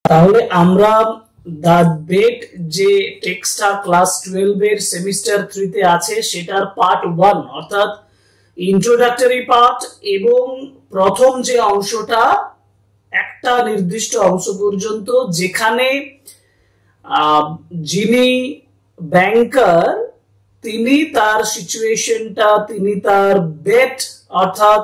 তাহলে আমরা the bet যে টেক্সটটা ক্লাস 12 এর সেমিস্টার 3 তে আছে সেটার পার্ট 1 অর্থাৎ ইন্ট্রোডাক্টরি পার্ট এবং প্রথম যে অংশটা একটা নির্দিষ্ট অংশ পর্যন্ত যেখানে যিনি ব্যাংকার তিনি তার সিচুয়েশনটা তিনি তার বেট অর্থাৎ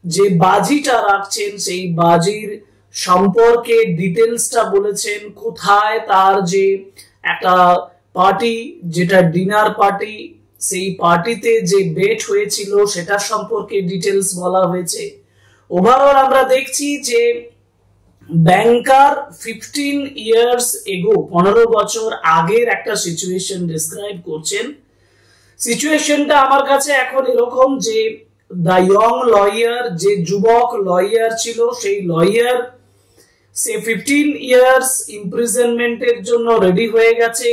যে বাজিটা রাখছেন সেই বাজির সম্পর্কে ডিটেইলসটা বলেছেন কোথায় তার যে একটা পার্টি যেটা ডিনার পার্টি সেই পার্টিতে যে বেট হয়েছিল সেটা সম্পর্কে ডিটেইলস বলা হয়েছে ওভারঅল আমরা দেখছি যে ব্যাংকার 15 ইয়ার্স এগো 15 বছর আগের একটা সিচুয়েশন ডেসক্রাইব করছেন সিচুয়েশনটা আমার কাছে এখন এরকম যে দ্য ইয়ং লয়ার যে যুবক লয়ার ছিল সেই লয়ার সে 15 ইয়ার্স ইমপ্রিজনমেন্টের জন্য রেডি হয়ে গেছে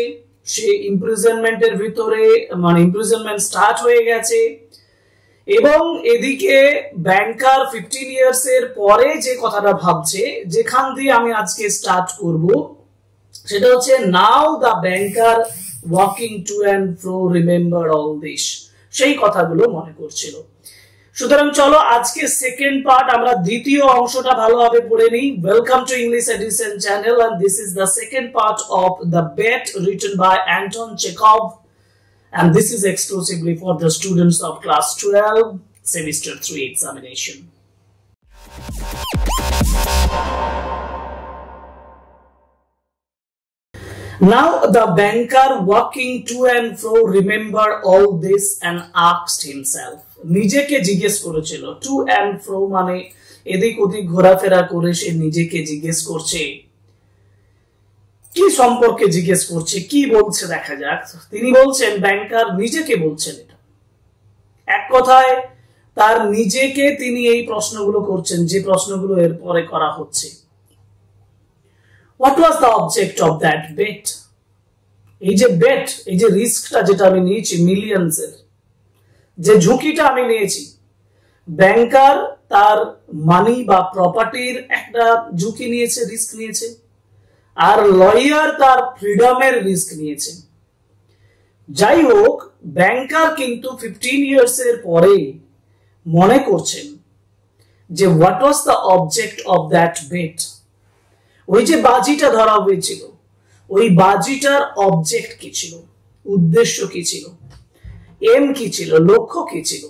সে ইমপ্রিজনমেন্টের ভিতরে মানে ইমপ্রিজনমেন্ট স্টার্ট হয়ে গেছে এবং এদিকে ব্যাংকার 15 ইয়ার্স এর পরে যে কথাটা ভাবছে যেখান দিয়ে আমি আজকে স্টার্ট করব সেটা হচ্ছে now the banker walking to and fro remember all this সেই কথাগুলো মনে করছিল সুতরাং চলো আজকে সেকেন্ড পার্ট আমরা দ্বিতীয় অংশটা ভালোভাবে পড়ে নিই welcome to English edition channel and this is the second part of the bet written by Anton Chekhov and this is exclusively for the students of class 12 semester 3 examination. Now the banker walking to and fro remembered all this and asked himself নিজেকে জিজ্ঞেস করেছিল to and fro মানে এদিক ওদিক ঘোরাফেরা করে সে নিজেকে জিজ্ঞেস করছে কি সম্পর্কে জিজ্ঞেস করছে কি বলছে দেখা যাক তিনি বলছেন ব্যাংকার নিজেকে বলছেন এটা এক কথায় তার নিজেকে তিনি এই প্রশ্নগুলো করছেন যে প্রশ্নগুলো এর পরে করা হচ্ছে what was the object of that bet এই যে বেট এই যে রিস্কটা যেটা আমি নিয়েছি মিলিয়নস এর যে ঝুঁকিটা আমি নিয়েছি ব্যাংকার তার মানি বা প্রপার্টির একটা ঝুঁকি নিয়েছে রিস্ক নিয়েছে আর লয়ার তার ফ্রিডমের রিস্ক নিয়েছে যাই হোক ব্যাংকার কিন্তু 15 ইয়ার্স এর পরে মনে করছেন যে what was the object of that bet ওই যে বাজিটা ধরা হয়েছিল ওই বাজিটার অবজেক্ট কি ছিল উদ্দেশ্য কি ছিল এম কি ছিল লক্ষ্য কি ছিল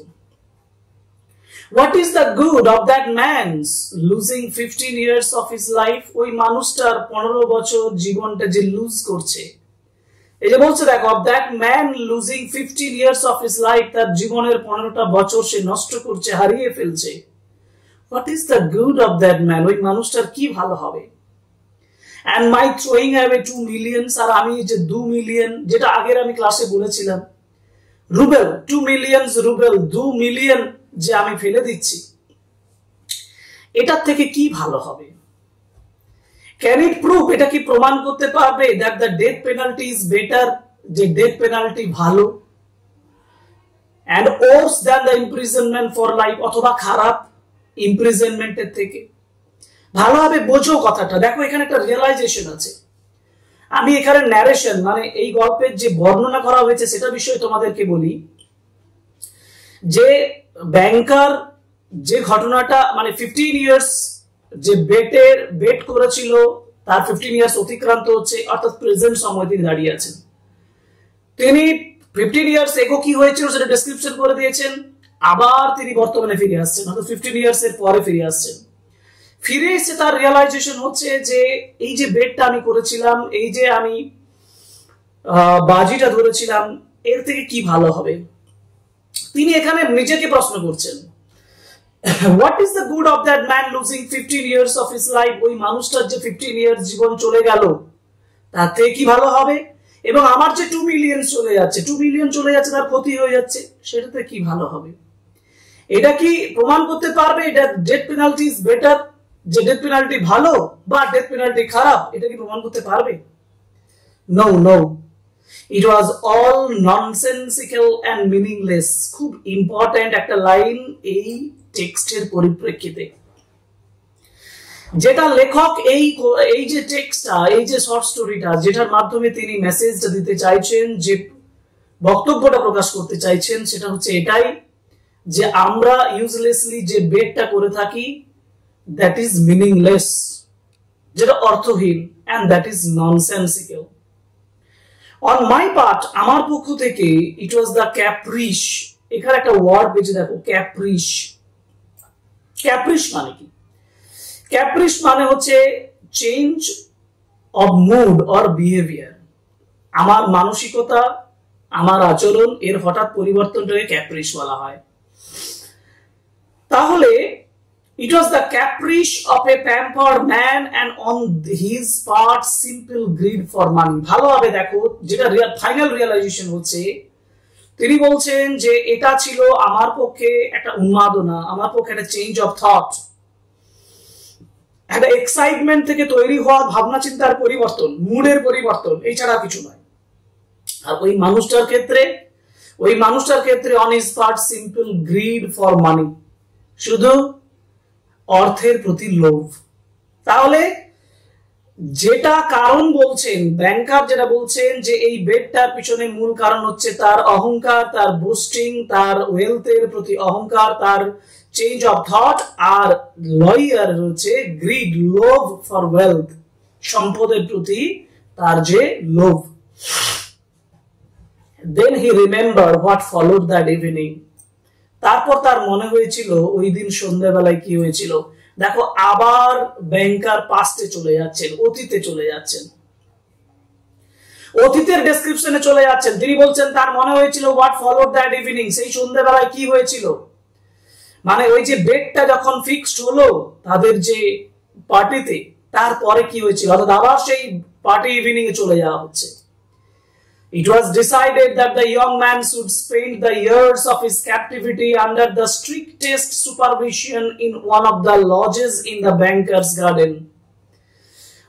What is the good of that man's losing 15 years of his life? ওই মানুষটার 15 বছর জীবনটা যে লুজ করছে এই যে বলছে দেখো of that man losing 15 years of his life তার জীবনের 15টা বছর সে নষ্ট করছে হারিয়ে ফেলছে What is the good of that man? ওই মানুষটার কি ভালো হবে And my throwing away 2 million আর আমি যে 2 মিলিয়ন যেটা আগের আমি ক্লাসে বলেছিলাম রুবেল 2 মিলিয়ন রুবেল 2 মিলিয়ন যে আমি ফেলে দিচ্ছি এটার থেকে কি ভালো হবে ক্যান ইট প্রুভ এটা কি প্রমাণ করতে পারবে that the death penalty is better যে ডেথ পেনাল্টি ভালো and worse than the imprisonment for life অথবা খারাপ ইমপ্রিজনমেন্টের থেকে ভালোভাবে বোঝো কথাটা দেখো এখানে একটা রিয়েলাইজেশন আছে আমি এখানে ন্যারেশন মানে এই গল্পের যে বর্ণনা করা হয়েছে সেটা বিষয়ে তোমাদেরকে বলি যে ব্যাংকার যে ঘটনাটা মানে 15 ইয়ার্স যে বেট করেছিল তার 15 ইয়ার্স অতিক্রান্ত হচ্ছে অর্থাৎ প্রেজেন্ট সময় তিনি দাঁড়িয়ে আছেন তিনি 15 ইয়ার্স এগো কি হয়েছিল সেটা ডেসক্রিপশন করে দিয়েছেন আবার তিনি বর্তমানে ফিরে আসছেন অর্থাৎ 15 ইয়ার্স এর পরে ফিরে আসছেন ফিরে এসে তার রিয়েলাইজেশন হচ্ছে যে এই যে বেটটা আমি করেছিলাম এই যে আমি বাজিটা ধরেছিলাম এর থেকে কি ভালো হবে তিনি এখানে নিজেকে প্রশ্ন করছেন what is the good of that man losing 15 years of his life ওই মানুষটার যে 15 ইয়ার্স জীবন চলে গেল তাতে কি ভালো হবে এবং আমার যে 2 মিলিয়ন চলে যাচ্ছে তার ক্ষতি হয়ে যাচ্ছে সেটাতে কি ভালো হবে এটা কি প্রমাণ করতে পারবে এটা ডেথ পেনাল্টি ইজ বেটার যে ডেথ পেনাল্টি ভালো বা ডেথ পেনাল্টি খারাপ এটা কি প্রমাণ করতে পারবে no It was all nonsensical and meaningless. খুব ইম্পর্টেন্ট একটা লাইন এই টেক্সটের পরিপ্রেক্ষিতে যেটা লেখক এই যে টেক্সটটা, এই যে শর্ট স্টোরিটা, যেটার মাধ্যমে তিনি মেসেজটা দিতে চাইছেন, যে বক্তব্যটা প্রকাশ করতে চাইছেন, সেটা হচ্ছে এটাই যে আমরা ইউজলেসলি যে বেটটা করে থাকি, দ্যাট ইজ মিনিংলেস, যেটা অর্থহীন, and that is nonsensical. On my part, আমার পক্ষ থেকে, ইট ওয়াজ দ্য ক্যাপ্রিশ। এখানে একটা ওয়ার্ড বেঁচে দেখো, ক্যাপ্রিশ। ক্যাপ্রিশ মানে কি? ক্যাপ্রিশ মানে হচ্ছে change of mood or behaviour. আমার মানসিকতা, আমার আচরণ এর হঠাৎ পরিবর্তনটাকে ক্যাপ্রিশ বলা হয়। তাহলে it was the caprice of a pampered man and on his part simple greed for money। ভালোভাবে দেখো, যেটা ফাইনাল রিয়েলাইজেশন হচ্ছে, তিনি বলছেন যে এটা ছিল আমার পক্ষে একটা উন্মাদনা, আমার পক্ষে একটা চেঞ্জ অফ থট, একটা এক্সাইটমেন্ট থেকে তৈরি হওয়া ভাবনা চিন্তার পরিবর্তন, মুডের পরিবর্তন, এছাড়া কিছু নয়। আর ওই মানুষটার ক্ষেত্রে on his part simple grid for money, শুধু অর্থের প্রতি লোভ। তাহলে যেটা কারণ বলছেন ব্যাংকার, যেটা বলছেন যে এই বেটটার পিছনে মূল কারণ হচ্ছে তার অহংকার, তার বুস্টিং, তার ওয়েলথের প্রতি অহংকার, তার চেঞ্জ অফ থট। আর লয়ার হচ্ছে গ্রিড, লোভ ফর ওয়েলথ, সম্পদের প্রতি তার যে লোভ। Then he remember what followed that evening. তারপর তার মনে হয়েছিল ওই দিন সন্ধ্যাবেলায় কি হয়েছিল। দেখো, আবার ব্যাংকার পাস্টে চলে যাচ্ছেন, অতীতে চলে যাচ্ছেন, অতীতের ডেসক্রিপশনে চলে যাচ্ছেন। তিনি বলছেন তার মনে হয়েছিল হোয়াট ফলোড দ্যাট ইভিনিং, সেই সন্ধ্যাবেলায় কি হয়েছিল। মানে ওই যে বেটটা যখন ফিক্সড হলো তাদের যে পার্টিতে, তারপরে কি হয়েছিল, অর্থাৎ আবার সেই পার্টি ইভিনিং এ চলে যাওয়া হচ্ছে। It was decided that the young man should spend the years of his captivity under the strictest supervision in one of the lodges in the banker's garden.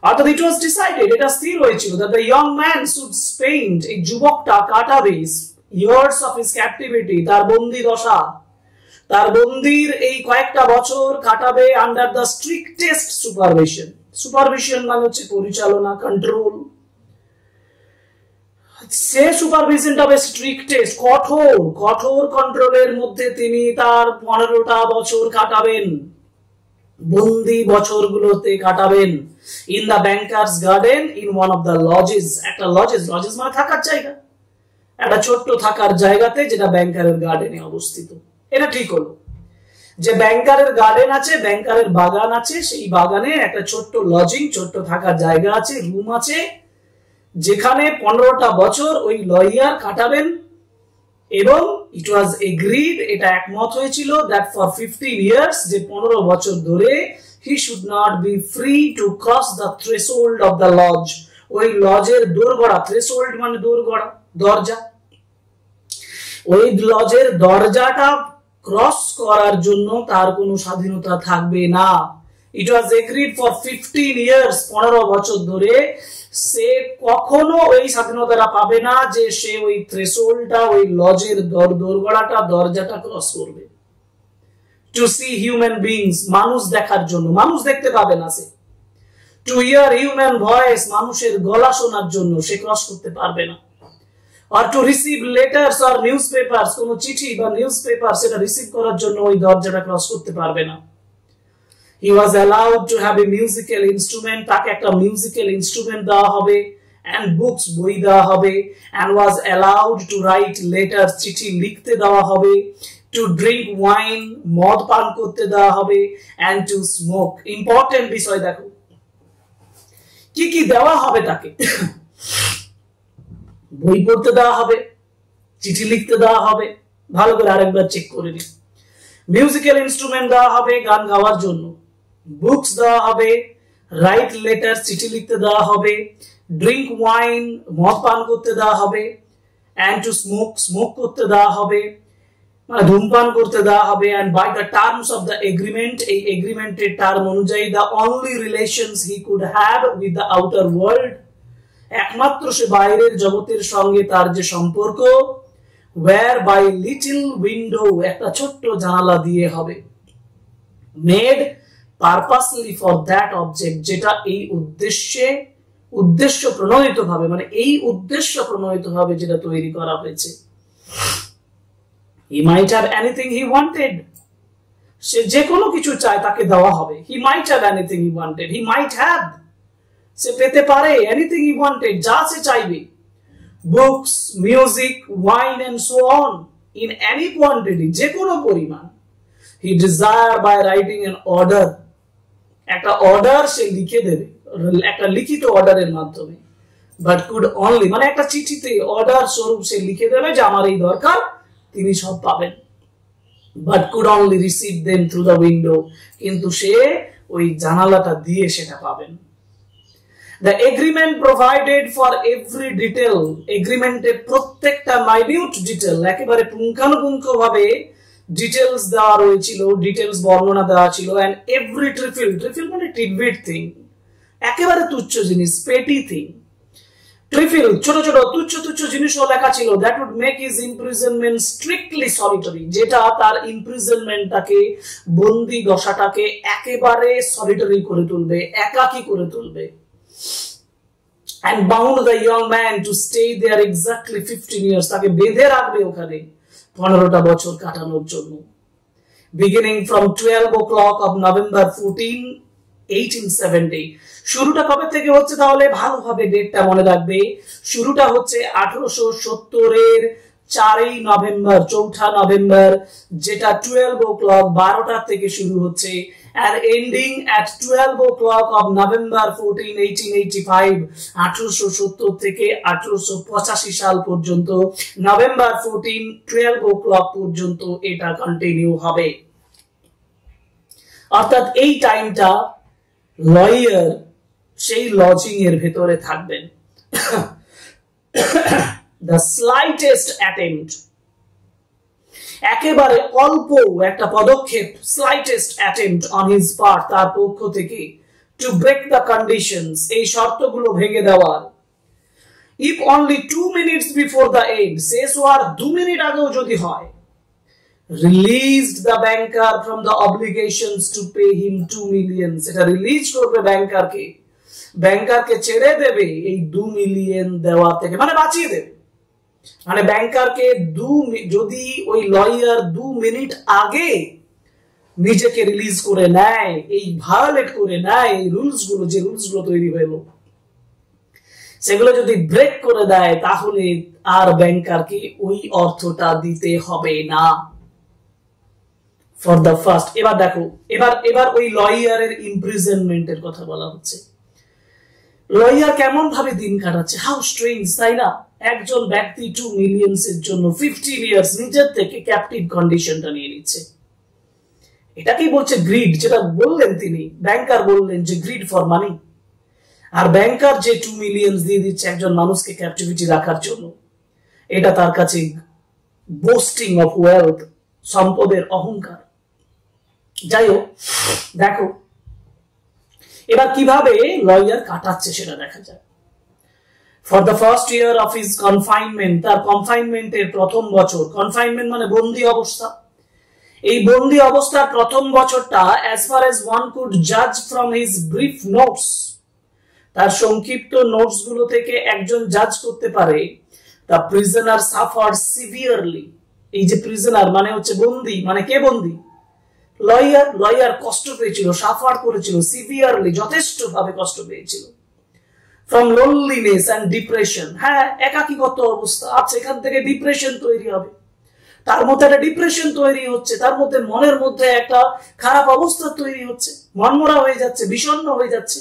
অর্থাৎ it was decided, এটা স্থির হয়েছিল, that the young man should spend, এই যুবকটা কাটাবে years of his captivity, তার বন্দী দশা, তার বন্দির এই কয়েকটা বছর কাটাবে under the strictest supervision। Supervision মানে হচ্ছে পরিচালনা, কন্ট্রোল। সে সুপারভিশনটা হবে স্ট্রিক্টেস্ট, কঠোর কন্ট্রোলের মধ্যে তিনি তার 15টা বছর কাটাবেন, বন্দি বছরগুলোতে কাটাবেন। In the banker's garden, in one of the lodges. একটা লজেস মানে থাকার জায়গা, একটা ছোট্ট থাকার জায়গাতে, যেটা ব্যাংকারের গার্ডেনে অবস্থিত। এটা ঠিক হলো যে ব্যাংকারের গার্ডেন আছে, ব্যাংকারের বাগান আছে, সেই বাগানে একটা ছোট্ট লজিং, ছোট্ট থাকার জায়গা আছে, রুম আছে, যেখানে 15টা বছর ওই লয়ার কাটাবেন। এবং ইট ওয়াজ এগ্রিড, এটা একমত হয়েছিল, দ্যাট ফর 15 ইয়ার্স, যে 15 বছর ধরে he should not be free to cross the threshold of the lodge. ওই লজের দোরগড়া, থ্রেশহোল্ড মানে দোরগড়া, দরজা, ওই লজের দরজাটা ক্রস করার জন্য তার কোনো স্বাধীনতা থাকবে না। ইট ওয়াজ এগ্রিড ফর 15 ইয়ার্স, 15 বছর ধরে সে কখনো ওই স্বাধীনতাটা পাবে না যে সে ওই থ্রেশহোল্ডটা, ওই লজের দোরগড়াটা, দরজাটা ক্রস করবে। টু সি হিউম্যান বিংস, মানুষ দেখার জন্য, মানুষ দেখতে পাবে না সে। টু হিয়ার হিউম্যান ভয়েস, মানুষের গলা শোনার জন্য সে ক্রস করতে পারবে না। আর to receive letters or newspapers, কোন চিঠি বা নিউজ পেপার, সেটা রিসিভ করার জন্য ওই দরজাটা ক্রস করতে পারবে না। He was allowed to have a musical instrument, তাকে একটা মিউজিক্যাল ইনস্ট্রুমেন্ট দেওয়া হবে, and books, বই দেওয়া হবে, and was allowed to write letters, চিঠি লিখতে দেওয়া হবে, to drink wine, মদ পান করতে দেওয়া হবে, and to smoke। ইম্পর্টেন্ট বিষয় দেখো, কি কি দেওয়া হবে তাকে। বই পড়তে দেওয়া হবে, চিঠি লিখতে দেওয়া হবে, ভালো করে আরেকবার চেক করে নিন। মিউজিক্যাল ইনস্ট্রুমেন্ট দেওয়া হবে গান গাওয়ার জন্য, বুকস দেওয়া হবে, রাইট লেটার, চিঠি লিখতে দেওয়া হবে, ড্রিঙ্ক ওয়াইন, মদ পান করতে দেওয়া হবে, এন্ড টু স্মোক করতে দেওয়া হবে, মানে ধূমপান করতে দেওয়া হবে। And by the terms of the agreement, এই এগ্রিমেন্টের টার্ম অনুযায়ী, the only relations he could have with the outer world, একমাত্র সে বাইরের জগতের সঙ্গে তার যে সম্পর্ক, ওয়্যার বাই লিটল উইন্ডো, একটা ছোট্ট জানালা দিয়ে হবে, made purposely for that object, যেটা এই উদ্দেশ্য প্রণোদিত ভাবে, মানে এই উদ্দেশ্য প্রণোদিত ভাবে যেটা তৈরি করা হয়েছে। He might have anything he wanted. সে যে কোনো কিছু চায় তাকে দেওয়া হবে। He might have anything he wanted. He might have. সে পেতে পারে anything he wanted, যা সে চাইবে। Books, music, wine and so on, in any quantity, যে কোনো পরিমাণ। He desired by writing an order. একটা অর্ডার সে লিখে দেবে, একটা লিখিত অর্ডারের মাধ্যমে। But could only, মানে একটা চিঠিতে অর্ডার স্বরূপ সে লিখে দেবে যে আমার এই দরকার, তিনি সব পাবেন। But could only receive them through the window, কিন্তু সে ওই জানালাটা দিয়ে সেটা পাবেন। The agreement provided for every detail, এগ্রিমেন্টে প্রত্যেকটা মাইনিউট ডিটেল, একেবারে পুঙ্খানুপুঙ্খ ভাবে ডিটেলস দেওয়া রয়েছিল, ডিটেলস বর্ণনা দেওয়া ছিল। and every trifle মানে tidbit thing, একেবারে তুচ্ছ জিনিস, পেটি থিং। ট্রিফিল ছোট ছোট তুচ্ছ তুচ্ছ জিনিসও লেখা ছিল। That would make his imprisonment strictly solitary, যেটা তার ইমপ্রিজনমেন্টটাকে, বন্দি দশাটাকে একেবারে সলিটারি করে তুলবে, একাকী করে তুলবে। and bound the young man to stay there exactly 15 years, তাকে বেঁধে রাখবে ওখানে 15টা বছর কাটানোর জন্য। beginning from 12 o'clock of November 14, 1870, শুরুটা কবে থেকে হচ্ছে তাহলে ভালোভাবে ডেটটা মনে রাখবে। শুরুটা হচ্ছে 1870 এর 4 নভেম্বর, 4 নভেম্বর, যেটা 12 o'clock 12টা থেকে শুরু হচ্ছে, and ending at 12 o'clock of November 14, 1885, 1870 থেকে 1885 সাল পর্যন্ত, নভেম্বর 14, 12 o'clock পর্যন্ত এটা কন্টিনিউ হবে। অর্থাৎ এই টাইমটা লয়ার সেই লজিং এর ভেতরে থাকবেন। The slightest attempt, একেবারে অল্প একটা পদক্ষেপ, slightest attempt on his part, তার পক্ষ থেকে, to break the conditions, এই শর্তগুলো ভেঙে দেওয়ার, if only 2 minutes before the end, শেষ হওয়ার 2 মিনিট আগেও যদি হয়, released the banker from the obligations to pay him 2 million, এটা রিলিজ করবে ব্যাংকারকে, ব্যাংকারকে ছেড়ে দেবে এই 2 মিলিয়ন দেওয়া থেকে, মানে বাঁচিয়ে দেবে। মানে ব্যাংকারকে যদি ওই লয়ার 2 মিনিট আগে নিজেকে রিলিজ করে নেয়, এই ভায়োলেট করে নেয়, এই রুলস গুলো, যে রুলস গুলো তৈরি হলো সেগুলো যদি ব্রেক করে দেয়, তাহলে আর ব্যাংকারকে ওই অর্থটা দিতে হবে না। ফর দ্য ফার্স্ট, এবার দেখো, এবার ওই লয়ারের ইমপ্রিজনমেন্টের কথা বলা হচ্ছে। লয়ার কেমন ভাবে দিন কাটাচ্ছে, হাউ স্ট্রেঞ্জ, তাই না? একজন ব্যক্তি 2 মিলিয়নস এর জন্য 15 ইয়ার্স নিজের থেকে ক্যাপটিভ কন্ডিশনটা নিয়ে নিচ্ছে। এটাকেই বলছে গ্রিড, যেটা বললেন তিনি, ব্যাংকার বললেন যে গ্রিড ফর মানি। আর ব্যাংকার যে 2 মিলিয়নস দিয়ে দিচ্ছে একজন মানুষকে ক্যাপটিভিটি রাখার জন্য, এটা তার কাছে বোস্টিং অফ ওয়েলথ, সম্পদের অহংকার। যাই হোক, দেখো এবার কিভাবে লয়ার কাটাচ্ছে সেটা দেখা যায়। For the first year of his confinement, তার কনফাইনমেন্টের প্রথম বছর, কনফাইনমেন্ট মানে বন্দি অবস্থা, এই বন্দি অবস্থার প্রথম বছরটা, as far as one could judge from his brief notes, তার সংক্ষিপ্ত নোটস গুলো থেকে একজন জাজ করতে পারে, the prisoner suffered severely, এই যে প্রিজনার মানে হচ্ছে বন্দি, মানে কে বন্দি? লয়ার কষ্ট পেয়েছিল, সাফার করেছিল, সিভিয়ারলি যথেষ্ট ভাবে কষ্ট পেয়েছিল। ফ্রম লোনলিনেস এন্ড ডিপ্রেশন, হ্যাঁ একাকিত্ব অবস্থা আছে, এখান থেকে ডিপ্রেশন তৈরি হবে, তার মধ্যে একটা ডিপ্রেশন তৈরি হচ্ছে, তার মধ্যে মনের মধ্যে একটা খারাপ অবস্থা তৈরি হচ্ছে, মনমরা হয়ে যাচ্ছে, বিষণ্ণ হয়ে যাচ্ছে।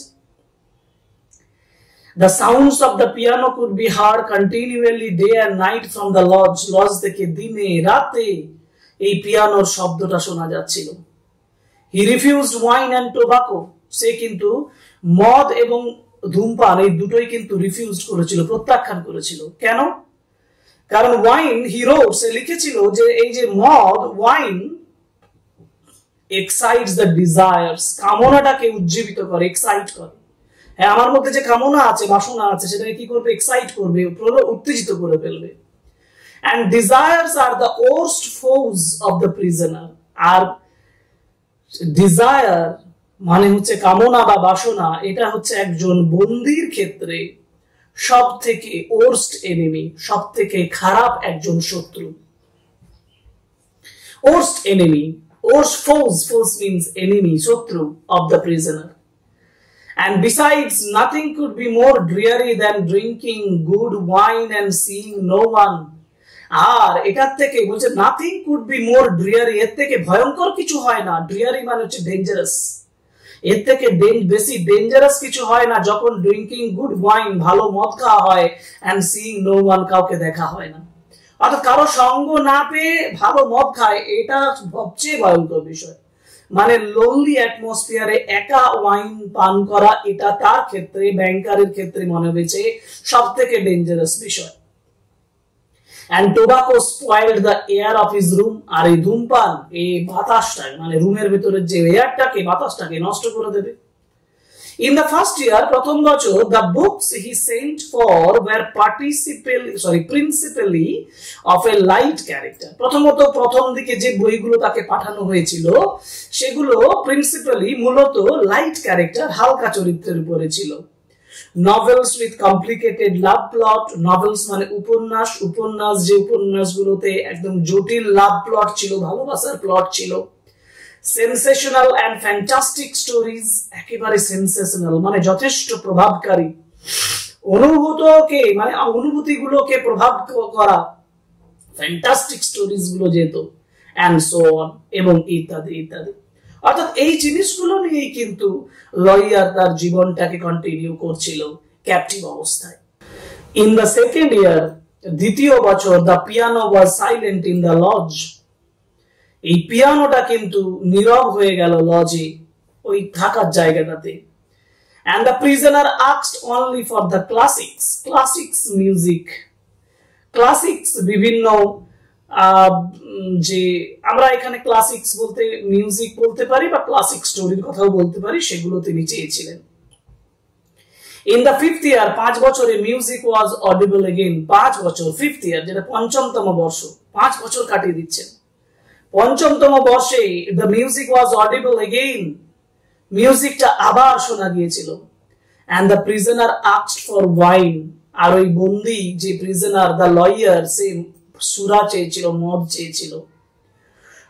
The sounds of the piano could be heard continually day and night from the lodge, lodge থেকে দিনে রাতে এই পিয়ানোর শব্দটা শোনা যাচ্ছিল। He refused wine and tobacco, সে কিন্তু মদ এবং ধূমপান এই দুটোই কিন্তু রিফিউজ করেছিল, প্রত্যাখ্যান করেছিল। কেন? কারণ ওয়াইন, হি রোট, সে লিখেছিল যে এই যে মদ, ওয়াইন এক্সাইটস দ্য ডিজায়ার্স, কামনাটাকে উজ্জীবিত করে, এক্সাইট করে। হ্যাঁ, আমার মধ্যে যে কামনা আছে, বাসনা আছে, সেটাকে কি করবে? এক্সাইট করবে, উত্তেজিত করে ফেলবে। And desires are the worst foes of the prisoner, আর ডিজায়ার মানে হচ্ছে কামনা বা বাসনা, এটা হচ্ছে একজন বন্দির ক্ষেত্রে সব থেকে ওর্স্ট এনিমি, সব থেকে খারাপ একজন শত্রু। Worst enemy, worst foes means enemy, শত্রু of the prisoner. And besides, nothing could be more dreary than drinking good wine and seeing no one. আর এটার থেকে বলছে nothing could be more dreary, এর থেকে ভয়ঙ্কর কিছু হয় না। dreary মানে হচ্ছে ডেঞ্জারাস, এর থেকে বেশি ডেঞ্জারাস কিছু হয় না যখন ড্রিঙ্কিং গুড ওয়াইন, ভালো মদ খাওয়া হয়, এন্ড সিইং নো ওয়ান, কাউকে দেখা হয় না। অর্থাৎ কারো সঙ্গ না পেয়ে ভালো মদ খায়, এটা সবচেয়ে ভয়ঙ্কর বিষয়। মানে লোনলি অ্যাটমসফিয়ারে একা ওয়াইন পান করা, এটা তার ক্ষেত্রে, ব্যাংকারের ক্ষেত্রে মনে হয়েছে সব থেকে ডেঞ্জারাস বিষয়। And tobacco spoiled the air of his room. আর এই ধূমপান, এই বাতাসটা, মানে রুমের ভিতরে যে এয়ারটাকে, বাতাসটাকে নষ্ট করে দেবে। In the first year, প্রথম বছর, the books he sent for were principally of a light character. প্রথমত প্রথম দিকে যে বইগুলো তাকে পাঠানো হয়েছিল সেগুলো প্রিন্সিপালি, মূলত লাইট ক্যারেক্টার, হালকা চরিত্রের উপরে ছিল। novels with complicated love plot, novels মানে উপন্যাস, উপন্যাস যে উপন্যাসগুলোতে একদম জটিল লাভ প্লট ছিল, ভালোবাসার প্লট ছিল। sensational and fantastic stories, একেবারে সেন্সেশনাল মানে যথেষ্ট প্রভাবকারী, অনুভূতকে মানে অনুভূতিগুলোকে প্রভাব করা ফ্যান্টাস্টিক স্টোরিজ গুলো যেত, and so on, এবং ইত্যাদি ইত্যাদি। অর্থাৎ এই জিনিসগুলো নিয়েই কিন্তু লয়ার তার জীবনটাকে কন্টিনিউ করছিল ক্যাপটিভ অবস্থায়। ইন দ্য সেকেন্ড ইয়ার, দ্বিতীয় বছর, the piano was silent in the lodge. এই পিয়ানোটা কিন্তু নীরব হয়ে গেল লজে, ওই থাকার জায়গাটাতে। and the prisoner asked only for the classics music, classics বিভিন্ন যে আমরা এখানে ক্লাসিক্স বলতে মিউজিক বলতে পারি বা ক্লাসিক স্টোরির কথাও বলতে পারি, সেগুলো তিনি চেয়েছিলেন। ইন দ্য ফিফথ ইয়ার, 5 বছরে, মিউজিক ওয়াজ অডিবল এগেইন। 5 বছর, ফিফথ ইয়ার যেটা পঞ্চমতম বর্ষ, 5 বছর কাটিয়ে দিচ্ছেন। পঞ্চমতম বর্ষে the music was audible again, মিউজিকটা আবার শোনা গিয়েছিল। and the prisoner asked for wine, আর ওই বন্দী যে প্রিজনার, দ্য লয়ার, সে সুরা চেয়েছিল, মদ চেয়েছিল।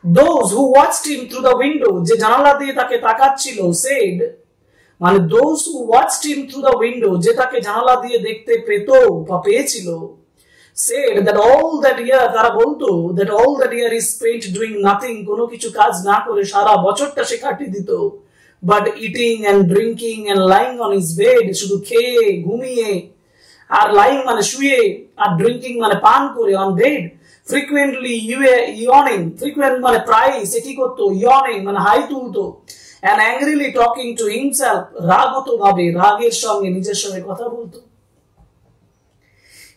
those who watched him through the window, যে জানালা দিয়ে তাকে তাকাচ্ছিল, said, মানে those who watched him through the window, যে তাকে জানালা দিয়ে দেখতে পেত বা পেয়েছিল, said that all that year, তারা বলতো that all that year is spent doing nothing, কোনো কিছু কাজ না করে সারা বছরটা সে কাটিয়ে দিত, but eating and drinking and lying on his bed, শুধু খেয়ে ঘুমিয়ে, আর lying মানে শুয়ে, আর drinking মানে পান করে, on bed, frequently yawning, frequent মানে প্রায় সে কি করতো, yawning মানে হাই তুলতো, and angrily talking to himself, রাগত ভাবে, রাগের সঙ্গে নিজের সঙ্গে কথা বলতো।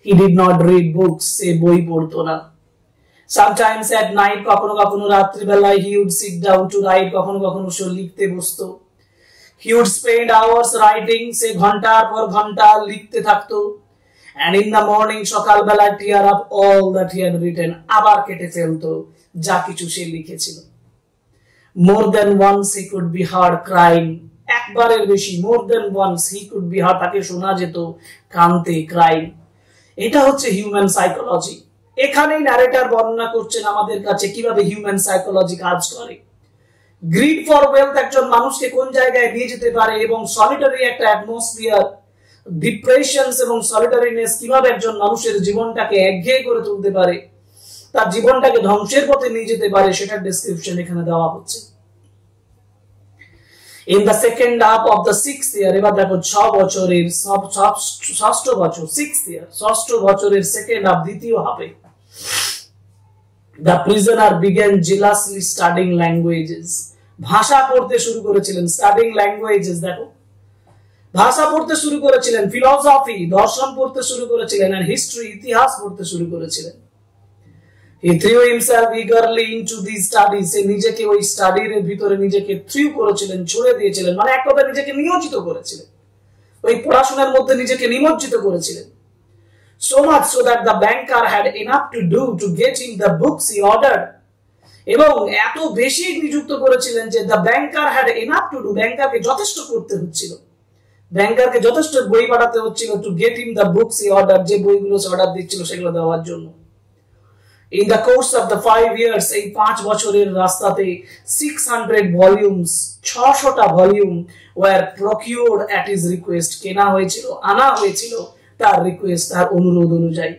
he did not read books, সে বই পড়তো না। sometimes at night, কখনো কখনো রাত্রি বেলায়, he would sit down to write, কখনো কখনো সে লিখতে বসতো। he would spend hours writing, সে ঘন্টার পর ঘন্টা লিখতে থাকতো। and in the morning, সকাল বেলায়, tear up all that he had written, আবার কেটে ফেলতো যা কিছু সে লিখেছিল। more than once he could be heard crying, একবারের বেশি, more than once he could be heard, তাকে শোনা যেত কাঁদতে, crying। এটা হচ্ছে হিউম্যান সাইকোলজি। এখানেই ন্যারেটর বর্ণনা করছেন আমাদের কাছে কিভাবে হিউম্যান সাইকোলজি কাজ করে। গ্রিড ফর ওয়েলথ একজন মানুষকে কোন জায়গায় নিয়ে যেতে পারে, এবং সলিটারি একটা অ্যাটমসফিয়ার, ডিপ্রেশনস এবং সলিটারিনেস কিভাবে একজন মানুষের জীবনটাকে একঘেয়ে করে তুলতে পারে, তার জীবনটাকে ধ্বংসের পথে নিয়ে যেতে পারে, সেটার ডেসক্রিপশন এখানে দেওয়া হচ্ছে। in the second half of the 6th year, এবার দেখো 6 বছরের ষষ্ঠ বছর, 6th year, ষষ্ঠ বছরের সেকেন্ড হাফ, দ্বিতীয় হাফে, the prisoner began jealously studying languages, ভাষা পড়তে শুরু করেছিলেন, studying languages, দেখো ভাষা পড়তে শুরু করেছিলেন, ফিলোসফি দর্শন পড়তে শুরু করেছিলেন, and history ইতিহাস পড়তে শুরু করেছিলেন। he threw himself eagerly into these studies, সে নিজেকে ওই স্টাডির ভিতরে নিজেকে থ্রু করেছিলেন, ছুড়ে দিয়েছিলেন, মানে এক কথায় নিজেকে নিয়োজিত করেছিলেন, ওই পড়াশোনার মধ্যে নিজেকে নিমজ্জিত করেছিলেন। so much so that the banker had enough to do to get him the books he ordered, এবং এত বেশি নিযুক্ত করেছিলেন যে the banker had enough to do, ব্যাংকারকে যথেষ্ট করতে হচ্ছিল, ব্যাংকারকে যথেষ্ট বই পাঠাতে হচ্ছিল to get in the books he order, যে বইগুলো অর্ডার দিচ্ছিল সেগুলো দেওয়ার জন্য। In the course of the 5 years, এই 5 বছরের রাস্তাতে 600 ভলিউমস, 600টা volume were procured at his request, কেনা হয়েছিল, আনা হয়েছিল তার রিকোয়েস্ট, তার অনুরোধ অনুযায়ী।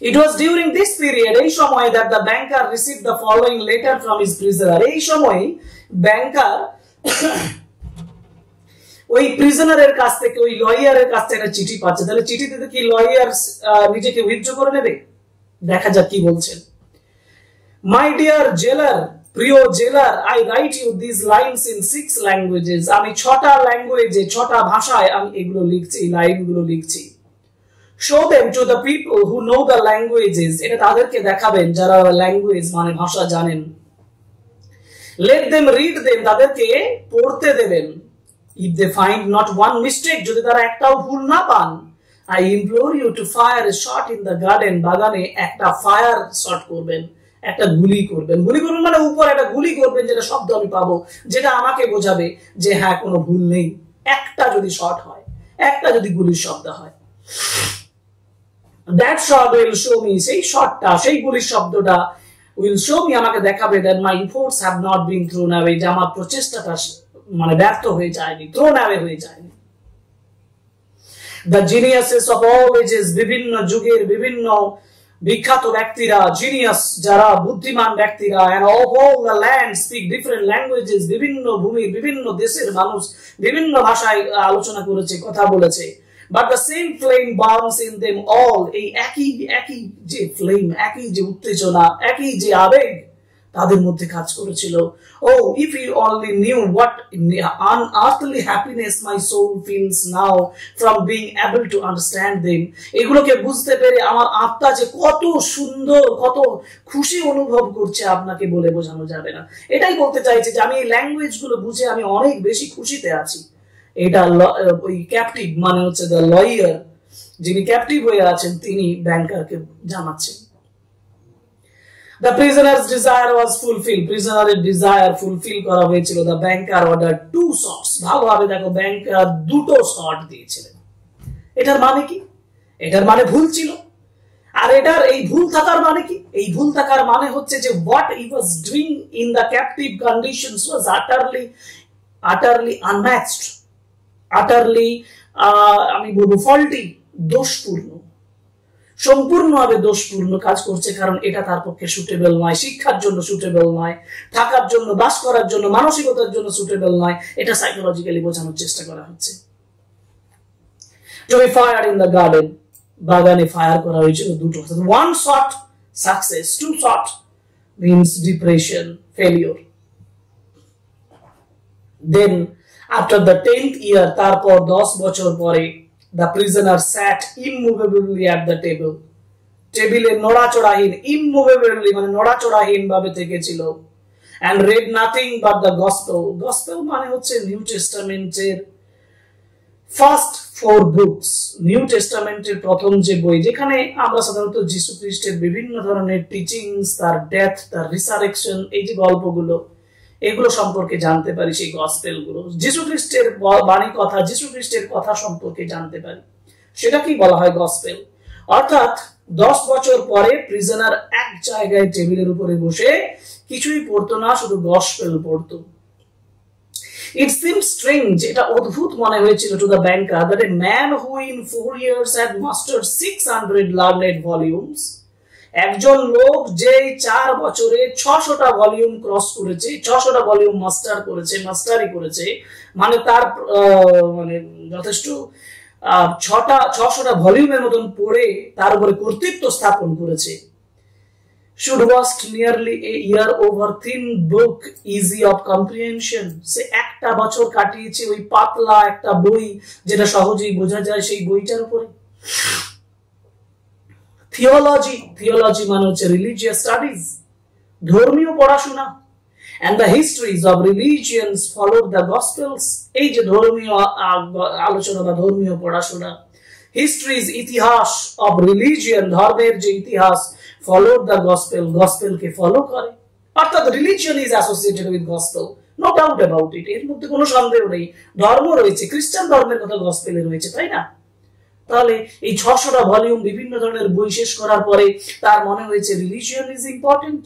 It was during this period, এই সময়, that the banker received the following letter from his prisoner, এই সময় ব্যাংকার ওই প্রিজনারের কাছ থেকে, ওই লয়ারের কাছ থেকে একটা চিঠি পাচ্ছে। তাহলে চিঠিতে কি লয়ার নিজেকে উইথড্র করে নেবে? দেখা যাক কি বলছেন। মাই ডিয়ার জেলার, প্রিয় jailer, I write you this lines in 6 languages, আমি 6টা ল্যাঙ্গুয়েজে, 6টা ভাষায় আমি এগুলো লিখছি, লাইনগুলো লিখছি। Show them to the people who know the languages, এটা তাদেরকে দেখাবেন যারা ল্যাঙ্গুয়েজ মানে ভাষা জানেন। লেট দেম রিড দেম, তাদেরকে পড়তে দেবেন। If they find not one mistake, যদি তারা একটাও ভুল না পান, I implore you to fire a shot in the garden, বাগানে একটা ফায়ার শট করবেন, একটা গুলি করবেন। গুলি করবেন মানে উপর একটা গুলি করবেন, যেটা শব্দ আমি পাবো, যেটা আমাকে বোঝাবে যে হ্যাঁ কোনো ভুল নেই। একটা যদি শট হয়, একটা যদি গুলির শব্দ হয়, that shot will show me, সেই শটটা, সেই গুলির শব্দটা will show me, আমাকে দেখাবে that my efforts have not been thrown away, যে আমার প্রচেষ্টাটা মানে ব্যর্থ হয়ে যায়নি, thrown away হয়ে যায়নি। The geniuses of all ages, বিভিন্ন যুগের বিভিন্ন বিখ্যাত ব্যক্তিরা, জিনিয়াস যারা বুদ্ধিমান ব্যক্তিরা, and of all the land speak different languages, বিভিন্ন ভূমির বিভিন্ন দেশের মানুষ বিভিন্ন ভাষায় আলোচনা করেছে, কথা বলেছে। But the same flame burns in them all, এই একই যে ফ্লেম, একই যে উত্তেজনা, একই যে আবেগ তাদের মধ্যে কাজ করেছিল। Oh, if you only knew what unearthly happiness my soul feels now from being able to understand them, এগুলোকে বুঝতে পেরে আমার আত্মা যে কত সুন্দর, কত খুশি অনুভব করছে, আপনাকে বলে বোঝানো যাবে না। এটাই বলতে চাইছি যে আমি এই ল্যাঙ্গুয়েজ গুলো বুঝে আমি অনেক বেশি খুশিতে আছি। এটা ওই ক্যাপটিভ মানে হচ্ছে দ্য লয়ার, যিনি ক্যাপটিভ হয়ে আছেন, তিনি ব্যাংকারকে জানাচ্ছেন। The prisoner's desire was fulfilled, প্রিজনারের ডিজায়ার ফুলফিল করা হয়েছিল। The banker ordered 2 shots, ভালোভাবে দেখো, ব্যাংকার 2টো শট দিয়েছিলেন। এটার মানে কি? এটার মানে ভুল ছিল। আর এটার এই ভুল থাকার মানে কি? এই ভুল থাকার মানে হচ্ছে যে what he was doing in the captive conditions was utterly unmatched, utterly আমি বলবো faulty, দোষপূর্ণ, সম্পূর্ণভাবে দোষপূর্ণ কাজ করছে, কারণ এটা তার পক্ষে সুটেবল নয়, শিক্ষার জন্য সুটেবল নয়, থাকার জন্য, বাস করার জন্য, মানসিকতার জন্য সুটেবল নয়। এটা সাইকোলজিক্যালি বোঝানোর চেষ্টা করা হচ্ছে। To be fired in the garden, বাগানে ফায়ার করা হয়েছিল 2টো। 1 shot success, 2 shot means depression, failure. Then after the 10th year, তারপর 10 বছর পরে, the prisoner sat immovably at the table, টেবিলে নড়াচড়াহীন, immovably মানে নড়াচড়াহীন ভাবে থেকেছিল, and read nothing but the gospel, gospel মানে হচ্ছে নিউ টেস্টামেন্টের ফার্স্ট 4 বুকস, নিউ টেস্টামেন্টের প্রথম যে বই, যেখানে আমরা সাধারণত যীশু খ্রিস্টের বিভিন্ন ধরনের টিচিংস, তার ডেথ, তার রিসারেকশন, এই যে গল্পগুলো, এগুলো সম্পর্কে জানতে পারি। সেই গসপেল গুলো যীশু খ্রিস্টের বাণী কথা, যীশু খ্রিস্টের কথা সম্পর্কে জানতে পারি, সেটা কি বলা হয় গসপেল। অর্থাৎ 10 বছর পরে প্রিজনার এক জায়গায় টেবিলের উপরে বসে কিছুই পড়তো না, শুধু গসপেল পড়তো। It seemed strange, এটা অদ্ভুত মনে হয়েছিল to the banker that a man who in 4 years had mastered 600 learned volumes, একজন লোক যে 4 বছরে 600টা ভলিউম ক্রস করেছে, 600টা ভলিউম মাস্টারি করেছে, মানে তার মানে যথেষ্ট 600টা ভলিউমের মতন পড়ে তার উপরে কর্তৃত্ব স্থাপন করেছে, should waste nearly a year over thin book easy of comprehension, সে একটা বছর কাটিয়েছে ওই পাতলা একটা বই যেটা সহজেই বোঝা যায়, সেই বইটার উপরে। থিওলজি মানে হচ্ছে রিলিজিয়াস স্টাডিজ, ধর্মীয় পড়াশোনা, and the histories of religions followed the gospels, এই যে ধর্মীয় আলোচনা বা ধর্মীয় পড়াশোনা, হিস্ট্রিজ ইতিহাস অফ রিলিজিয়ন, ধর্মের যে ইতিহাস, ফলোড দ্য গসপেল, গসপেলকে ফলো করে। অর্থাৎ religion is associated with gospel, no doubt about it, এর মধ্যে কোনো সন্দেহ নেই। ধর্ম রয়েছে, খ্রিস্টান ধর্মের কথা গসপেলে রয়েছে, তাই না? তাহলে এই 600টা ভলিউম বিভিন্ন ধরনের বই শেষ করার পরে তার মনে হয়েছে রিলিজিয়ন ইজ ইম্পর্টেন্ট।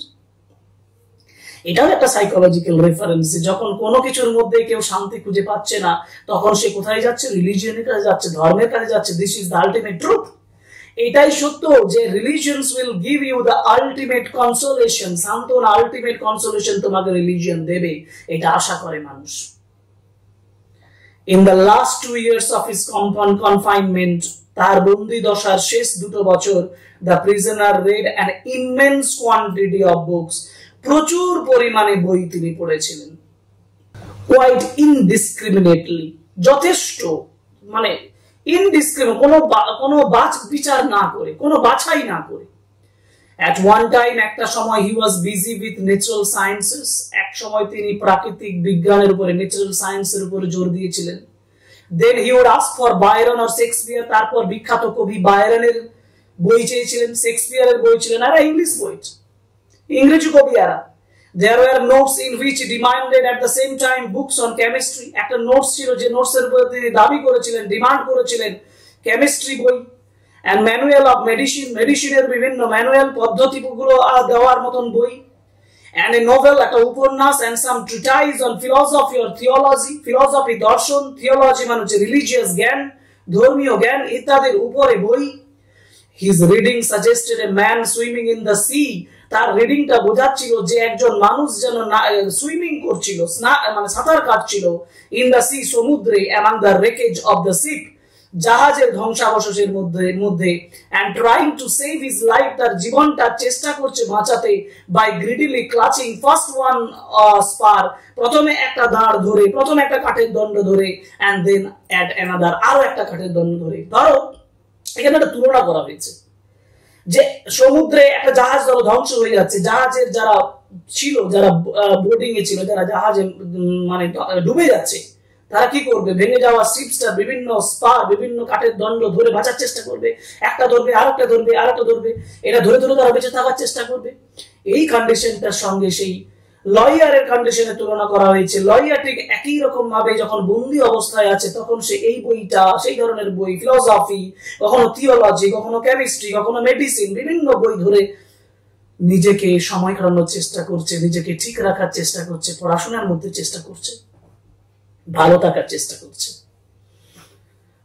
এটাও একটা সাইকোলজিক্যাল রেফারেন্স, যখন কোনো কিছুর মধ্যে কেউ শান্তি খুঁজে পাচ্ছে না তখন সে কোথায় যাচ্ছে? রিলিজিয়নের কাছে যাচ্ছে, ধর্মের কাছে যাচ্ছে। This is the ultimate truth. এটাই সত্য যে religions will give you the ultimate consolation, সান্তনা, আলটিমেট কনসোলেশন তোমাকে রিলিজিয়ন দেবে, এটা আশা করে মানুষ। In the last 2 years of his confinement, তার বন্দি দশার শেষ 2 বছর, the prisoner read an immense quantity of books, প্রচুর পরিমাণে বই তিনি পড়েছিলেন। quite indiscriminately, যথেষ্ট, মানে ইনডিসক্রিমিনেট, কোনো বিচার না করে, কোনো বাছাই না করে। At one time, একটা সময় he was busy with natural sciences, এক সময় তিনি প্রাকৃতিক বিজ্ঞানের উপরে, ন্যাচারাল সায়েন্সের উপরে জোর দিয়েছিলেন। Then he would ask for Byron or Shakespeare, তারপর বিখ্যাত কবি বায়রনের বই চেয়েছিলেন, শেক্সপিয়ারের বই ছিলেন, আর ইংলিশ পোয়েট, ইংরেজি কবি এরা। There were notes in which demanded at the same time books on chemistry, একটা নোটস ছিল যে নোটসের উপরে তিনি দাবি করেছিলেন, ডিমান্ড করেছিলেন কেমিস্ট্রি বই, and manual of medicine, মেডিসিনের বিভিন্ন ম্যানুয়াল পদ্ধতিগুলো দেওয়ার মতন বই, and a novel, একটা উপন্যাস, and some treatise on philosophy or theology, philosophy দর্শন, theology মানে হচ্ছে রিলিজিয়াস জ্ঞান, ধর্মীয় জ্ঞান ইত্যাদির উপরে বই। His reading suggested a man swimming in the sea, তার রিডিংটা বোঝাচ্ছিল যে একজন মানুষ যেন সুইমিং করছিল, মানে সাঁতার কাটছিল, ইন দ্য সি, সমুদ্রে, among the wreckage of the ship, জাহাজের ধ্বংসাবশেষের মধ্যে, and trying to save his life, তার জীবনটা চেষ্টা করছে বাঁচাতে, by greedily clutching first one spar, প্রথমে একটা দাঁড় ধরে, প্রথমে একটা কাঠের দণ্ড ধরে, and then at another, আরো একটা কাঠের দণ্ড ধরে। ধরো এখানে একটা তুলনা করা হয়েছে যে সমুদ্রে একটা জাহাজ ধরো ধ্বংস হয়ে যাচ্ছে, জাহাজের যারা ছিল, যারা বোর্ডিং এ ছিল, যারা জাহাজে মানে ডুবে যাচ্ছে, তারা কি করবে? ভেঙে যাওয়া শিপসটা বিভিন্ন স্পার, বিভিন্ন কাঠের দণ্ড ধরে বাঁচার চেষ্টা করবে, একটা ধরবে, আরেকটা ধরবে, আরেকটা ধরবে, এটা ধরে ধরে তারা বেঁচে থাকার চেষ্টা করবে। এই কন্ডিশনটার সঙ্গে সেই লয়ারের কন্ডিশনের তুলনা করা হয়েছে। লয়ার ঠিক একই রকম ভাবে যখন বন্দি অবস্থায় আছে তখন সে এই বইটা, সেই ধরনের বই, ফিলোসফি, কখনো থিওলজি, কখনো কেমিস্ট্রি, কখনো মেডিসিন, বিভিন্ন বই ধরে নিজেকে সময় কাটানোর চেষ্টা করছে, নিজেকে ঠিক রাখার চেষ্টা করছে, পড়াশোনার মধ্যে চেষ্টা করছে, ভালো থাকার চেষ্টা করছে।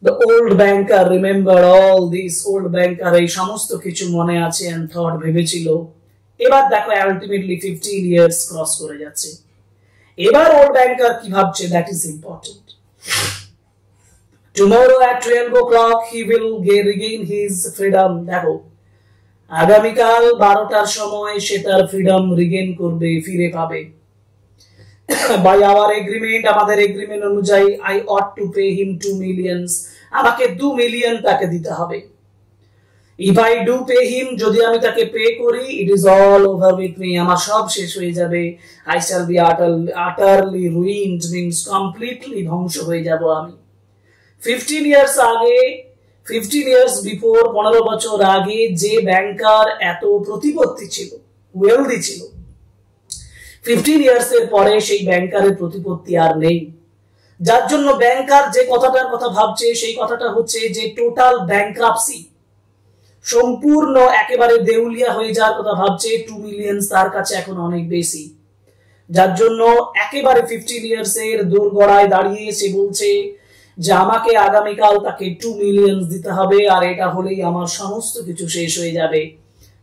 The old banker remembered all this, old banker এই সমস্ত কিছু মনে আছে, and thought, ভেবেছিল। এবার দেখো আলটিমেটলি 15 ইয়ার্স ক্রস করে যাচ্ছে। এবার ওল্ড ব্যাংকার কি ভাবছে? That is important. Tomorrow at 12 o'clock he will regain his freedom, দেখো আগামীকাল 12টার সময় সে তার ফ্রিডম রিগেইন করবে, ফিরে পাবে। by our agreement, আমাদের এগ্রিমেন্ট অনুযায়ী, I ought to pay him 2 million, আমাকে 2 মিলিয়ন তাকে দিতে হবে। If I do pay him, যদি আমি তাকে পে করি, it is all over with me, আমার সব শেষ হয়ে যাবে। I shall be utterly ruined, means completely ধ্বংস হয়ে যাব আমি। 15 years আগে, 15 years before, 15 বছর আগে যে ব্যাংকার এত প্রতিপত্তি ছিল, ওয়েলদি ছিল, 15 years এর পরে সেই ব্যাংকারের প্রতিপত্তি আর নেই। যার জন্য ব্যাংকার যে কথাটার কথা ভাবছে সেই কথাটা হচ্ছে যে টোটাল ব্যাংক্রাপসি, সম্পূর্ণ একেবারে দেউলিয়া হয়ে যাওয়ার কথা ভাবছে। 2 মিলিয়ন তার কাছে এখন অনেক বেশি, যার জন্য একেবারে 15 ইয়ার্স এর দোরগোড়ায় দাঁড়িয়ে সে বলছে যে আমাকে আগামীকাল তাকে 2 মিলিয়ন দিতে হবে, আর এটা হলেই আমার সমস্ত কিছু শেষ হয়ে যাবে।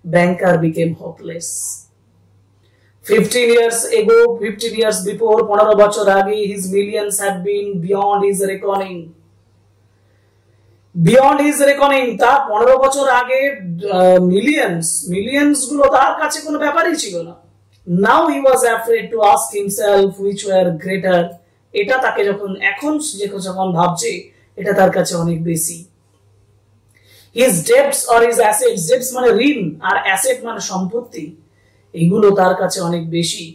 ব্যাংকার became hopeless. 15 years ago, 15 years before, 15 বছর আগে, his millions had been beyond his reckoning. Beyond his reckoning, তার 15 বছর আগে মিলিয়ন্স গুলো তার কাছে কোনো ব্যাপারই ছিল না। Now he was afraid to ask himself which were greater, এটা তাকে যখন ভাবছে এটা তার কাছে অনেক বেশি। His debts or his assets, debts মানে ঋণ, আর অ্যাসেট মানে সম্পত্তি, এগুলো তার কাছে অনেক বেশি।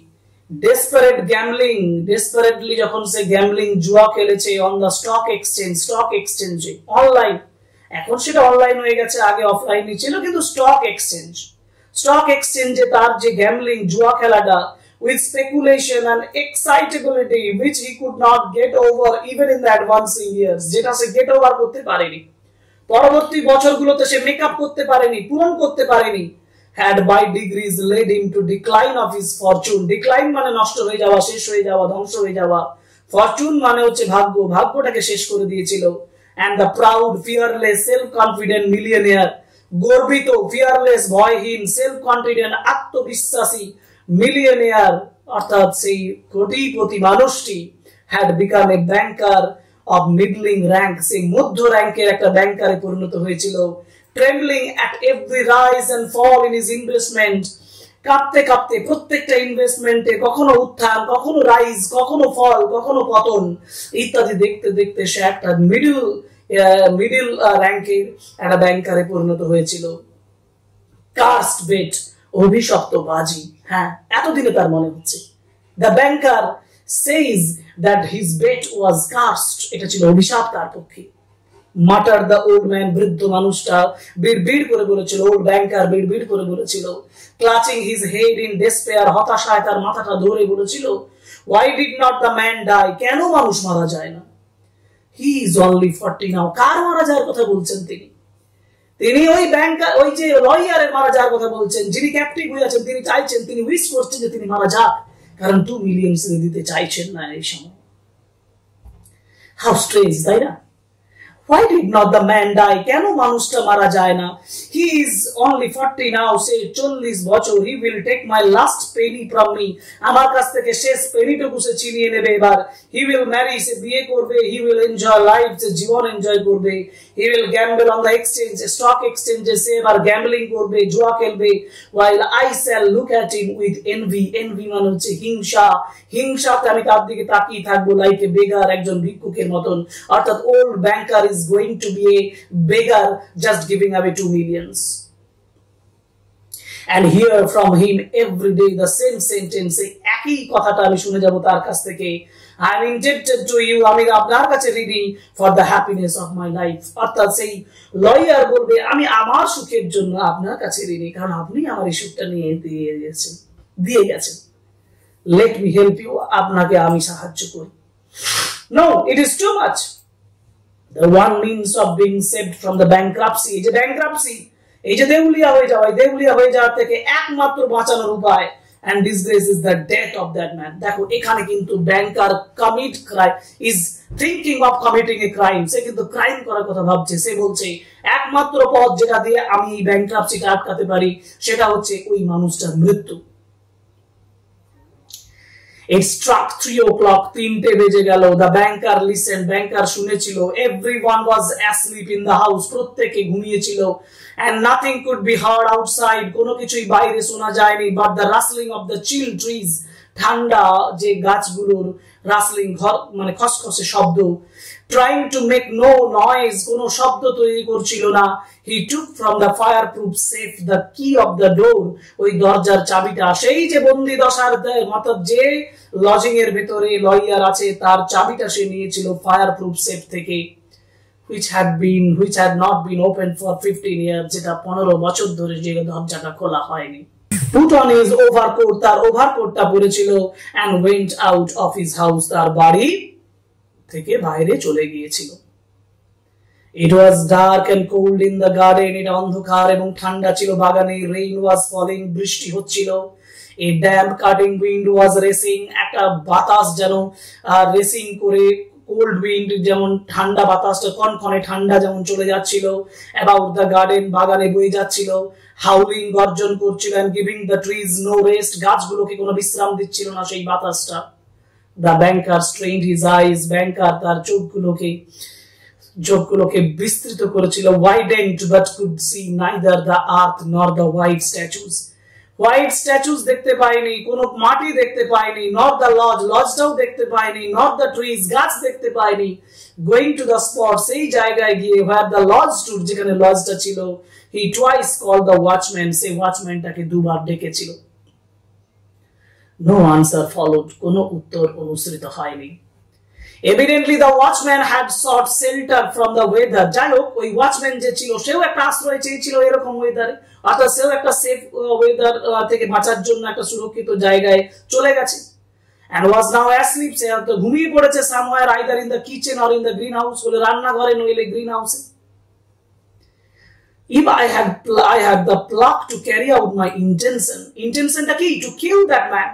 ডেসপারেট গ্যামলিং, ডেসপারেটলি যখন সে গ্যামলিং, জুয়া খেলেছে অন দ্য স্টক এক্সচেঞ্জে, অনলাইন, এখন সেটা অনলাইন হয়ে গেছে, আগে অফলাইনই ছিল। কিন্তু স্টক এক্সচেঞ্জে তার যে গ্যাম্বলিং, জুয়া খেলাটা, with speculation and excitability which he could not get over even in the advancing years, যেটা সে গেট ওভার করতে পারেনি, পরবর্তী বছরগুলোতে সে মেকআপ করতে পারেনি, পূরণ করতে পারেনি, had by degrees led him to decline of his fortune. Decline মানে নষ্ট হয়ে যাওয়া, শেষ হয়ে যাওয়া, ধ্বংস হয়ে যাওয়া। ফরচুন মানে হচ্ছে ভাগ্য, ভাগ্যটাকে শেষ করে দিয়েছিল। and the proud, fearless, self confident millionaire, গর্বিত, ফিয়ারলেস, ভয়হীন, সেলফ কনফিডেন্ট, আত্মবিশ্বাসী মিলিয়নিয়ার অর্থাৎ সেই কোটিপতি মানুষটি had become a banker of middling rank, সেই মধ্য র্যাঙ্কের একটা ব্যাংকারে পরিণত হয়েছিল। trembling at every rise and fall in his investment, কাঁপতে কাঁপতে প্রত্যেকটা ইনভেস্টমেন্টে কখনো উত্থান, কখনো রাইজ, কখনো ফল, কখনো পতন ইত্যাদি দেখতে দেখতে সে একটা মিডল র্যাঙ্কের একটা ব্যাংকারে পরিণত হয়েছিল। কাস্ট বেট, অভিশপ্ত বাজি। হ্যাঁ, এতদিনে তার মনে হচ্ছে the banker says that his bet was cast, এটা ছিল অভিশাপ তার পক্ষে। মাটার দ্য ওল্ড ম্যান, বৃদ্ধ মানুষটা বিড়বিড় করে বলেছিল, ওল্ড ব্যাংকার বিড়বিড় করে বলেছিল। ক্লাচিং হিজ হেড ইন ডেসপেয়ার, হতাশায় তার মাথাটা ধরে বলেছিল, why did not the man die, কেন মানুষ মারা যায় না? he is only 40 now, কার মারা যাওয়ার কথা বলছেন তিনি? তিনি ওই ব্যাংকার, ওই যে লয়ারের মারা যাওয়ার কথা বলছেন, যিনি ক্যাপটিভ হয়ে আছেন, তিনি চাইছেন, তিনি উইশ করছেন যে তিনি মারা যাক, কারণ 2 মিলিয়ন দিতে চাইছেন না এই সময়। হাউ স্ট্রেঞ্জ, তাই না? Why did not the man die, কেন মানুষটা মারা যায় না? he is only 40 now, say 40 বছর, he will take my last penny from me, আমার কাছ থেকে শেষ পেনিটুকু সে ছিনিয়ে নেবে এবার। he will marry, সে বিয়ে করবে, he will enjoy life, সে জীবন এনজয় করবে। he will gamble on the exchange, stock এক্সচেঞ্জে সে এবার গ্যাম্বলিং করবে, জুয়া খেলবে। while I shall look at him with envy, envy মানে হচ্ছে হিংসা, হিংসাতে আমি তার দিকে তাকিয়ে থাকবো, লাইক এ বেগার, একজন ভিক্ষুকের মতন। অর্থাৎ old banker is going to be a beggar just giving away 2 millions, and hear from him every day the same sentence, একই কথাটা আমি শুনে যাব তার কাছ থেকে, I am indebted to you, আমি আপনার কাছে ঋণী for the happiness of my life, অর্থাৎ সেই লয়ার বলবে আমি আমার সুখের জন্য আপনার কাছে ঋণী, কারণ আপনি আমার এই সুখটা নিয়ে দিয়ে গেছেন। let me help you, আপনাকে আমি সাহায্য করি। no, it is too much, the one means of being saved from the bankruptcy, এই যে bankruptcy, এই যে দেউলিয়া হয়ে যাওয়া, দেউলিয়া হয়ে যাওয়ার থেকে একমাত্র বাঁচানোর উপায়, and disgrace is the death of that man। দেখো এখানে কিন্তু ব্যাংকার commit crime, is thinking of committing a crime, সে কিন্তু ক্রাইম করার কথা ভাবছে। সে বলছে একমাত্র পথ যেটা দিয়ে আমি এই ব্যাংক্রাপসিটা আটকাতে পারি সেটা হচ্ছে ওই মানুষটার মৃত্যু। It struck 3 o'clock, 3টে বেজে গেল। The banker listened, banker শুনেছিল। Everyone was asleep in the house, প্রত্যেকে ঘুমিয়েছিল। And nothing could be heard outside, কোনো কিছুই বাইরে শোনা যায়নি, but the rustling of the chill trees, ঠান্ডা যে গাছগুলোর রাসলিং, মানে খসখসে শব্দ। Trying to make no noise, কোনো শব্দ তৈরি করছিল না। He took from the fireproof safe the key of the door, ওই দরজার চাবিটা, সেই যে বন্দি দশার, অর্থাৎ যে লজিং এর ভিতরে লয়ার আছে তার চাবিটা সে নিয়েছিল ফায়ারপ্রুফ সেফ থেকে, which had not been opened for 15 years, যেটা 15 বছর ধরে যে দরজাটা খোলা হয়নি। Put on his overcoat, তার ওভারকোটটা পরেছিল, and went out of his house, তার বাড়ি থেকে বাইরে চলে গিয়েছিল। It was dark and cold in the garden, এটা অন্ধকার এবং ঠান্ডা ছিল বাগানে। Rain was falling, বৃষ্টি হচ্ছিল। A damp cutting wind was racing, একটা বাতাস যেন রেসিং করে, কোল্ড উইন্ড যেমন ঠান্ডা বাতাসটা কনকনে ঠান্ডা যেমন চলে যাচ্ছিল, about the garden, বাগানে বয়ে যাচ্ছিল। Howling, গর্জন করছিল, and giving the trees no rest, গাছগুলোকে কোনো বিশ্রাম দিচ্ছিল না সেই বাতাসটা। The banker strained his eyes, ব্যাংকার তার চোখগুলোকে বিস্তৃত করেছিল, widened but could see neither the earth nor the white statues, white statues দেখতে পাইনি, কোনো মাটি দেখতে পাইনি, নট দ্য লজটাও দেখতে পাইনি, নট দ্য ট্রিজ, গাছ দেখতে পাইনি। গোয়িং টু দ্য স্পট, সেই জায়গায় গিয়ে, হোয়ার দ্য লজ স্টুড, যেখানে লজটা ছিল, হি টুয়াইস কল্ড দ্য ওয়াচম্যান, সেই ওয়াচম্যানটাকে দুবার ডেকেছিল। নো আনসার ফলোড, কোনো উত্তর অনুসৃত হয়নি। Evidently the watchman had sought shelter from the weather. যাই হোক ওই ওয়াচম্যান যে ছিল সেও একটা আশ্রয় চেয়েছিল এরকম ওয়েদারে, অর্থাৎ সেও একটা সেফ ওয়েদার থেকে বাঁচার জন্য একটা সুরক্ষিত জায়গায় চলে গেছে। and was now asleep, সে হয়তো ঘুমিয়ে পড়েছে somewhere either in the kitchen or in the greenhouse, বলে রান্নাঘরে নইলে গ্রিন হাউসে। if I had the pluck to carry out my intentionটা কি? to kill that man,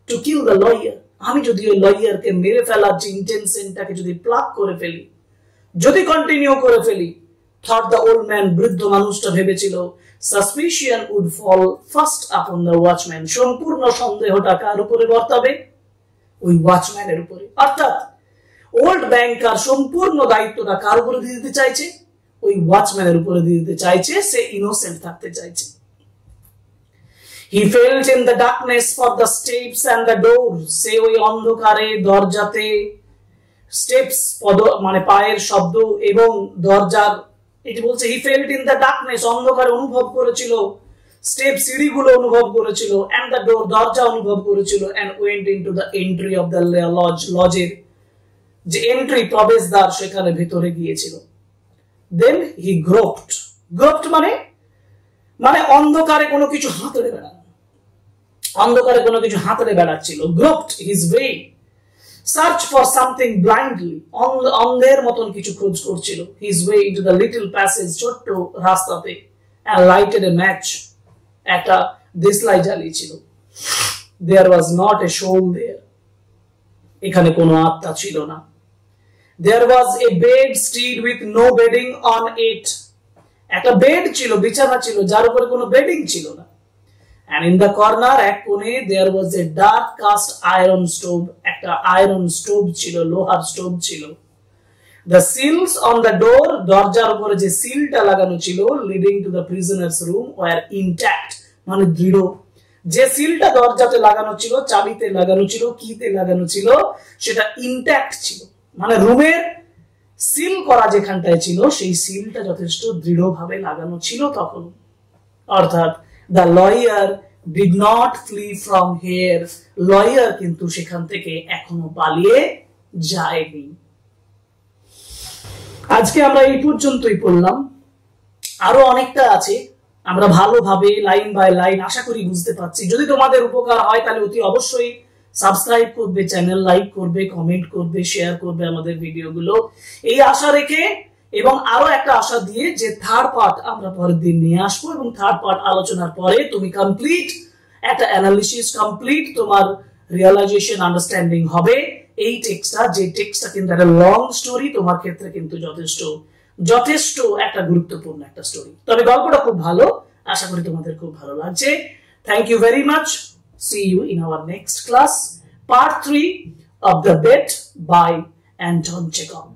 to kill the lawyer, আমি যদি ওই লয়ারকে মেরে ফেলার যে ইন্টেনশনটাকে যদি প্লাক করে ফেলি, যদি কন্টিনিউ করে ফেলি, thought the old man, বৃদ্ধ মানুষটা ভেবেছিল, suspicion would fall first upon the watchman, সম্পূর্ণ সন্দেহটা কার উপরে বর্তাবে? ওই ওয়াচম্যানের উপরে। অর্থাৎ ওল্ড ব্যাংকার সম্পূর্ণ দায়িত্বটা কার উপরে দিয়ে দিতে চাইছে? ওই ওয়াচম্যানের উপরে দিয়ে দিতে চাইছে, সে ইনোসেন্ট থাকতে চাইছে। He felt in the darkness for the steps and the doors, সে ওই অন্ধকারে দরজাতে স্টেপস পদ মানে পায়ের শব্দ এবং দরজার, এটি বলছে he felt in the darkness, অন্ধকারে অনুভব করেছিল, স্টেপ সিঁড়িগুলো অনুভব করেছিল, and the door, দরজা অনুভব করেছিল, and went into the entry of the lodge, লজের যে এন্ট্রি প্রবেশদ্বার সেখানে ভেতরে গিয়েছিল। then he groped মানে অন্ধকারে কোনো কিছু হাতড়ে বেড়ানো, অন্ধকারে কোনো কিছু হাতড়ে বেড়াচ্ছিল। groped his way, search for something blindly, অন্ধের মতন কিছু খোঁজ করছিল। his way into the little passage, ছোট্ট রাস্তাতে, and lighted a match, একটা দেশলাই জ্বালিয়েছিল। there was not a soul there, এখানে কোনো আত্মা ছিল না। there was a bed stead with no bedding on it, একটা বেড ছিল, বিছানা ছিল, যার উপরে কোনো বেডিং ছিল না। and in the corner, এক কোণে, there was a dark cast iron stove, একটা আয়রন স্টোভ ছিল, লোহার স্টোভ ছিল। the seals on the door, দরজার উপরে যে সিলটা লাগানো ছিল, leading to the prisoner's room, were intact, মানে দৃঢ়। যে সিলটা দরজাতে লাগানো ছিল, চাবিতে লাগানো ছিল, কিতে লাগানো ছিল, সেটা ইনট্যাক্ট ছিল, মানে রুমের সিল করা যেখানটায় ছিল সেই সিলটা যথেষ্ট দৃঢ়ভাবে লাগানো ছিল তখন। অর্থাৎ the lawyer did not flee from here, lawyer কিন্তু সেখান থেকে এখনো পালিয়ে যায়নি। আজকে আমরা এই পর্যন্তই পড়লাম, আরো অনেকটা আছে, আমরা ভালোভাবে লাইন বাই লাইন আশা করি বুঝতে পারছি। যদি তোমাদের উপকার হয় তাহলে অতি অবশ্যই সাবস্ক্রাইব করবে, চ্যানেল লাইক করবে, কমেন্ট করবে, শেয়ার করবে আমাদের ভিডিওগুলো, এই আশা রেখে এবং আরো একটা আশা দিয়ে যে থার্ড পার্ট আমরা পরের দিন নিয়ে আসবো, এবং থার্ড পার্ট আলোচনার পরে তুমি কমপ্লিট একটা অ্যানালিসিস, কমপ্লিট তোমার রিয়ালাইজেশন, আন্ডারস্ট্যান্ডিং হবে এই টেক্সটটা, যে টেক্সটটা কিন্তু একটা লং স্টোরি, তোমার ক্ষেত্রে কিন্তু যথেষ্ট একটা গুরুত্বপূর্ণ একটা স্টোরি। তবে গল্পটা খুব ভালো, আশা করি তোমাদের খুব ভালো লাগছে। Thank you very much, see you in our next class, part 3 of The Bet by Anton Chekhov.